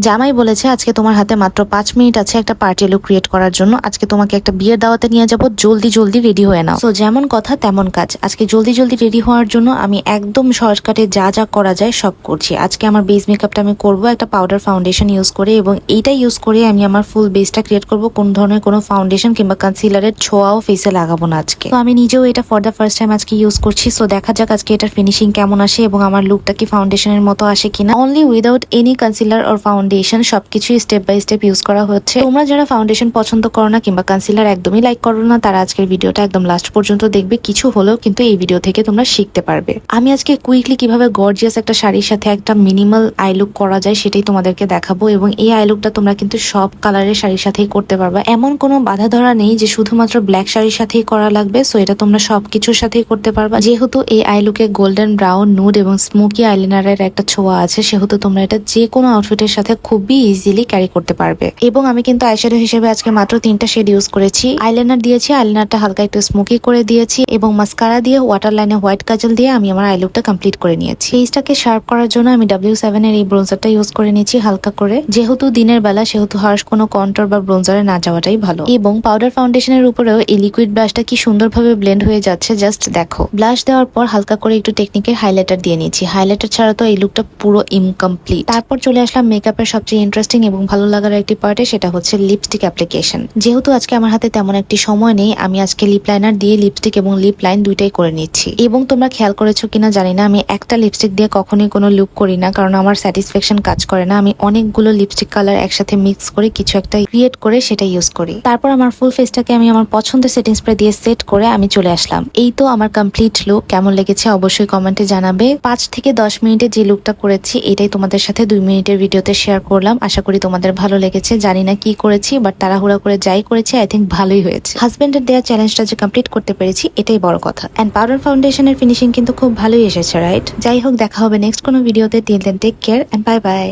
জামাই বলেছে আজকে তোমার হাতে মাত্র 5 মিনিট আছে একটা পার্টি লুক ক্রিয়েট করার জন্য। আজকে তোমাকে একটা বিয়ের দাওয়াতে নিয়ে যাব, জলদি জলদি রেডি হয়ে নাও। সো যেমন কথা তেমন কাজ। আজকে জলদি জলদি রেডি হওয়ার জন্য আমি একদম শর্টকাটে যা যা করা যায় সব করছি। আজকে আমার বেস মেকআপটা আমি করব একটা পাউডার ফাউন্ডেশন ইউজ করে, এবং এইটা ইউজ করে আমি আমার ফুল বেসটা ক্রিয়েট করব। কোন ধরনের কোনো ফাউন্ডেশন কিংবা কনসিলারের ছোঁয়াও ফেসে লাগাবো না আজকে। তো আমি নিজেও এটা ফর দ্য ফার্স্ট টাইম আজকে ইউজ করছি। সো দেখা যাক আজকে এটার ফিনিশিং কেমন আসে এবং আমার লুকটা কি ফাউন্ডেশনের মতো আসে কিনা। Only without any concealer or foundation সবকিছু স্টেপ বাই স্টেপ ইউজ করা হচ্ছে। তোমরা যারা ফাউন্ডেশন পছন্দ করো না কিংবা কনসিলার একদমই লাইক করো না, তারা আজকের ভিডিওটা একদম লাস্ট পর্যন্ত দেখবে। কিছু হলেও কিন্তু এই ভিডিও থেকে তোমরা শিখতে পারবে। আমি আজকে কুইকলি কিভাবে গর্জিয়াস একটা শাড়ির সাথে একটা মিনিমাল আই লুক করা যায় সেটাই তোমাদেরকে দেখাবো। এবং এই আই লুকটা তোমরা কিন্তু সব কালারের শাড়ির সাথেই করতে পারবা। এমন কোনো বাধা ধরা নেই যে শুধুমাত্র ব্ল্যাক শাড়ির সাথেই করা লাগবে। সো এটা তোমরা সবকিছুর সাথেই করতে পারবা। যেহেতু এই আই লুকে গোল্ডেন ব্রাউন, নুড এবং স্মোকি আইলাইনারের একটা ছোঁয়া আছে, সেহেতু তোমরা এটা যে কোনো আউটফিটের সাথে খুবই ইজিলি ক্যারি করতে পারবে। এবং আমি কিন্তু আইশ্যাডো হিসেবে আজকে মাত্র 3টা শেড ইউজ করেছি। আইলাইনার দিয়েছি, আইলাইনারটা হালকা একটু স্মোকি করে দিয়েছি, এবং মাস্কারা দিয়ে ওয়াটার লাইনে হোয়াইট কাজল দিয়ে আমি আমার আই লুকটা কমপ্লিট করে নিয়েছি। ফেসটাকে শার্প করার জন্য আমি W7 এর এই ব্রোঞ্জারটা ইউজ করে নিয়েছি হালকা করে। যেহেতু দিনের বেলা, সেহেতু হার্শ কোনো কন্ট্রোর বা ব্রোঞ্জারে না যাওয়াটাই ভালো। এবং পাউডার ফাউন্ডেশনের উপরেও এই লিকুইড ব্লাশটা কি সুন্দরভাবে ব্লেন্ড হয়ে যাচ্ছে, জাস্ট দেখো। ব্লাশ দেওয়ার পর হালকা করে একটু টেকনিকের হাইলাইটার দিয়ে নিয়েছি। হাইলাইটার ছাড়া তো এই লুকটা পুরো ইনকমপ্লিট। তারপর চলে আসলাম মেকআপের সবচেয়ে ইন্টারেস্টিং এবং ভালো লাগার একটি পার্টে, সেটা হচ্ছে লিপস্টিক অ্যাপ্লিকেশন। যেহেতু আজকে আমার হাতে তেমন একটি সময় নেই, আমি আজকে লিপ লাইনার দিয়ে লিপস্টিক এবং লিপ লাইন দুইটাই করে নিচ্ছি। এবং তোমরা খেয়াল করেছো কিনা জানি না, আমি একটা লিপস্টিক দিয়ে কখনোই কোনো লুক করি না, কারণ আমার স্যাটিসফ্যাকশন কাজ করে না। আমি অনেকগুলো লিপস্টিক কালার একসাথে মিক্স করে কিছু একটা ক্রিয়েট করে সেটা ইউজ করি। তারপর আমার ফুল ফেসটাকে আমি আমার পছন্দের সেটিং স্প্রে দিয়ে সেট করে আমি চলে আসলাম। এই তো আমার কমপ্লিট লুক। কেমন লেগেছে অবশ্যই কমেন্টে জানাবে। 5 থেকে 10 মিনিটে যে লুকটা করেছি এটাই তোমাদের সাথে 2 মিনিটের ভিডিওতে শেয়ার করলাম। আশা করি তোমাদের ভালো লেগেছে। জানি না কি করেছি, বাট তাড়াহুড়া করে যাই করেছি আই থিঙ্ক ভালোই হয়েছে। হাজবেন্ডের দেওয়া চ্যালেঞ্জটা যে কমপ্লিট করতে পেরেছি এটাই বড় কথা। এন্ড পাউডার ফাউন্ডেশনের ফিনিশিং কিন্তু খুব ভালোই এসেছে, রাইট? যাই হোক, দেখা হবে নেক্সট কোনো ভিডিওতে। Till then take care and bye by.